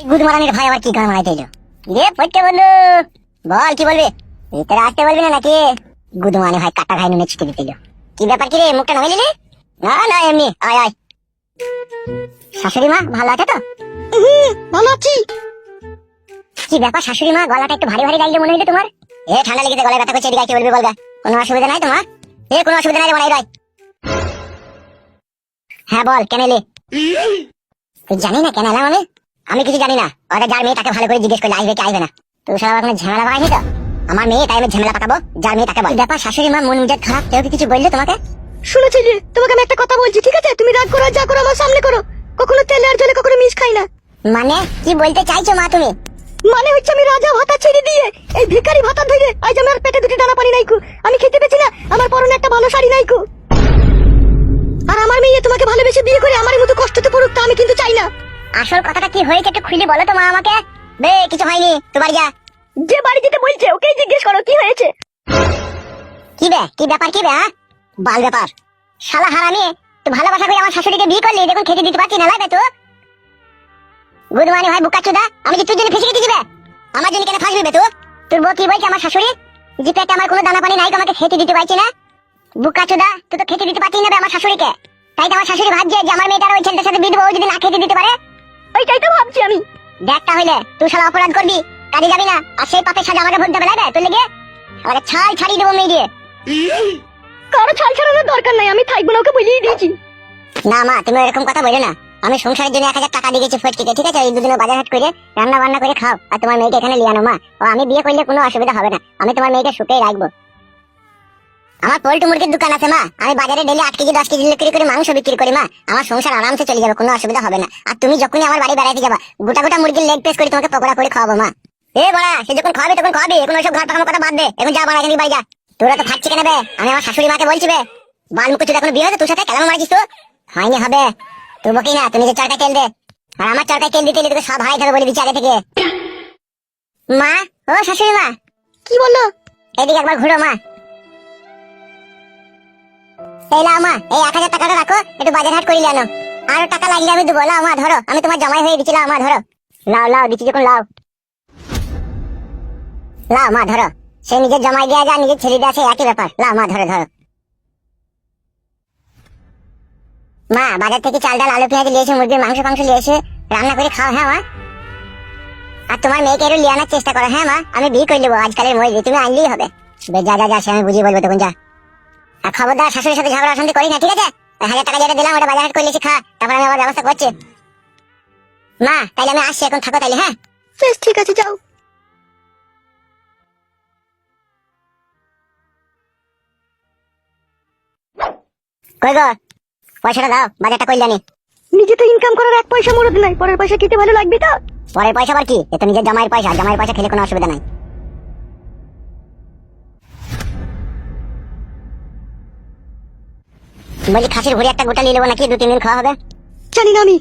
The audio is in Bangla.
গুদমারানির ভাই আবার কি গান মারাইতে এলো? রে পড়তে বললো, বল কি বলবি? ভিতরে আসতে বলবি না নাকি? গুদমানি ভাই কাটা খাই নুনে ছিটে দিতে এলো। কি ব্যাপার কি রে, মুখটা নামাইলি রে? না না এমনি, আয় আয়। শাশুড়ি মা ভালো আছে তো? ভালো আছি। কি ব্যাপার শাশুড়ি মা, গলাটা একটু ভারী ভারী লাগলো মনে হইলো তোমার? এ ঠান্ডা লেগেছে, গলায় ব্যথা করছে, এদিকে কি বলবি বলগা? কোনো অসুবিধা নাই তো মা? এ কোনো অসুবিধা নাই রে মারাই রায়। হ্যাঁ বল কেন এলি? তুই জানি না কেন এলাম আমি কিছু জানি না। ওরা যার মেয়ে তাকে ভালো করে জিজ্ঞেস করলে আসবে কি আসবে না। তুই সব কোনো ঝামেলা বাড়াইনি তো? আমার মেয়ে তাই আমি ঝামেলা পাকাবো? যার মেয়ে তাকে বল। ব্যাপার শাশুড়ি মা, মন মেজাজ খারাপ, কেউ কি কিছু বললো তোমাকে? শুনেছি রে, তোমাকে আমি একটা কথা বলছি, ঠিক আছে? তুমি রাগ করো, যা করো আমার সামনে করো। কখনো তেলে আর জলে কখনো মিশ খাই না। মানে কি বলতে চাইছো মা তুমি? মানে হচ্ছে আমি রাজা ভাতা ছেড়ে দিয়ে এই ভিখারি ভাতা ধরে আজ আমার পেটে দুটি দানা পানি নাইকু। আমি খেতে পেছি না, আমার পরনে একটা ভালো শাড়ি নাইকু। আর আমার মেয়ে তোমাকে ভালোবেসে বিয়ে করে আমার মতো কষ্টতে পড়ুক, তা আমি কিন্তু চাই না। আসল কথাটা কি হয়েছে একটু খুলে বলো তো মা আমাকে। বে কিছু হয়নি, তুই বাড়ি যা। যে বাড়ি যেতে বলছে ওকেই জিজ্ঞেস করো কি হয়েছে। কি বে, কি ব্যাপার কি বে? বাল ব্যাপার। শালা হারামি, তুই ভালোবাসা করে আমার শাশুড়িকে বিয়ে করলি, দেখুন খেতে দিতে পারছি না, লাগবে তো? গুদমানি ভাই বুকাচ্ছুদা, আমি কি তোর জন্য ফেসে দিবি? আমার জন্য কেন ফাঁসবি বে তুই? তোর বউ কি বলছে আমার শাশুড়ি? যে পেটে আমার কোনো দানা পানি নাই, আমাকে খেতে দিতে পারছি না। বুকাচ্ছুদা, তুই তো খেতে দিতে পারছিস না বে আমার শাশুড়িকে। তাই তো আমার শাশুড়ি ভাবছে যে আমার মেয়েটার ওই ছেলেটার সাথে বিয়ে দেবো, ও যদি না খেতে দিতে পারে। ওইটাই তো ভাবছি আমি। দেখ তাহলে তুই শালা অপরাধ করবি, কাজে যাবি না, আর সেই পাপের সাজা আমাকে ভুগতে হবে, লাগবে তোর লেগে? আমাকে ছাল ছাড়িয়ে দেবো মেয়ে দিয়ে। কারো ছাল ছাড়ানোর দরকার নাই, আমি থাকবো না, ওকে বলিয়ে দিয়েছি। না মা, তুমি এরকম কথা বলো না। আমি সংসারের জন্য 1000 টাকা দিয়ে গেছি ফটকিতে, ঠিক আছে? এই দুদিনে বাজার হাট করে রান্না বান্না করে খাও, আর তোমার মেয়েকে এখানে লিয়ে আনো মা। ও আমি বিয়ে করলে কোনো অসুবিধা হবে না, আমি তোমার মেয়েকে সুখেই রাখবো। আমার পোল্ট্রি মুরগির দোকান আছে মা, আমি বাজারে ডেলি 8 কেজি 10 কেজি বিক্রি করে মাংস বিক্রি করি মা। আমার সংসার আরামসে চলে যাবে, কোনো অসুবিধা হবে না। আর তুমি যখনই আমার বাড়ি বেড়াইতে যাবা, গোটা গোটা মুরগির লেগ পিস করে তোমাকে পকোড়া করে খাওয়াবো মা। এ বড়া, সে যখন খাওয়াবে তখন খাওয়াবি, এখন ওইসব ঘর পাকানোর কথা বাদ দে। এখন যা বাড়া, এখান থেকে বাড়ি যা। তোরা তো থাকছি কেন বে? আমি আমার শাশুড়ি মাকে বলছি বে, বাল মুখ চুদা, এখন বিয়ে হয়েছে তোর সাথে কেলাম মারছিস তো? হয়নি হবে, তুই বকি না, তুমি যে চরকায় তেল দে। আর আমার চরকায় তেল দিতে তোকে সব হারাই যাবে বলে দিচ্ছি আগে থেকে। মা, ও শাশুড়ি মা, কি বললো? এদিকে একবার ঘুরো মা। এই লাও মা, এই 1000 টাকাটা রাখো, একটু বাজার হাট করে আনো। আরো টাকা লাগলে আমি দেবো। লাও মা ধরো, আমি তোমার জামাই হয়ে দিচ্ছি, লাও মা ধরো। লাও লাও দিচ্ছি যখন লাও। লাও মা ধরো, সে নিজের জামাই দেয়া যা নিজের ছেলে দেয়া, সে একই ব্যাপার। লাও মা ধরো ধরো। মা বাজার থেকে চাল ডাল আলু পেঁয়াজ নিয়েছে, মুরগির মাংস ফাংস নিয়েছে, রান্না করে খাও। হ্যাঁ মা, আর তোমার মেয়েকে একটু লিয়ে আনার চেষ্টা করো। হ্যাঁ মা, আমি বিয়ে করে নেবো আজকালের মহিলা, তুমি আনলেই হবে। যা যা যা, সে আমি বুঝিয়ে বলবো তখন, যা। আর খবরদার শাশুড়ির সাথে ঝগড়া অশান্তি করিস না, ঠিক আছে? 1000 টাকা যেটা দিলাম ওটা বাজার হাট করে লিখে খা, তারপর আমি আবার ব্যবস্থা করছি। মা তাইলে আমি আসছি, এখন থাকো তাইলে। হ্যাঁ বেশ ঠিক আছে, যাও। কই গো, পয়সাটা দাও, বাজারটা কই জানি। নিজে তো ইনকাম করার এক পয়সা মরদ নাই, পরের পয়সা খেতে ভালো লাগবে তো? পরের পয়সা আবার কি? এ তো নিজের জামাইয়ের পয়সা, জামাইয়ের পয়সা খেলে কোনো অসুবিধা নাই। বলছি খাসির ভুড়ি একটা গোটা নিয়ে নেবো নাকি? 2-3 দিন খাওয়া হবে। জানি না আমি।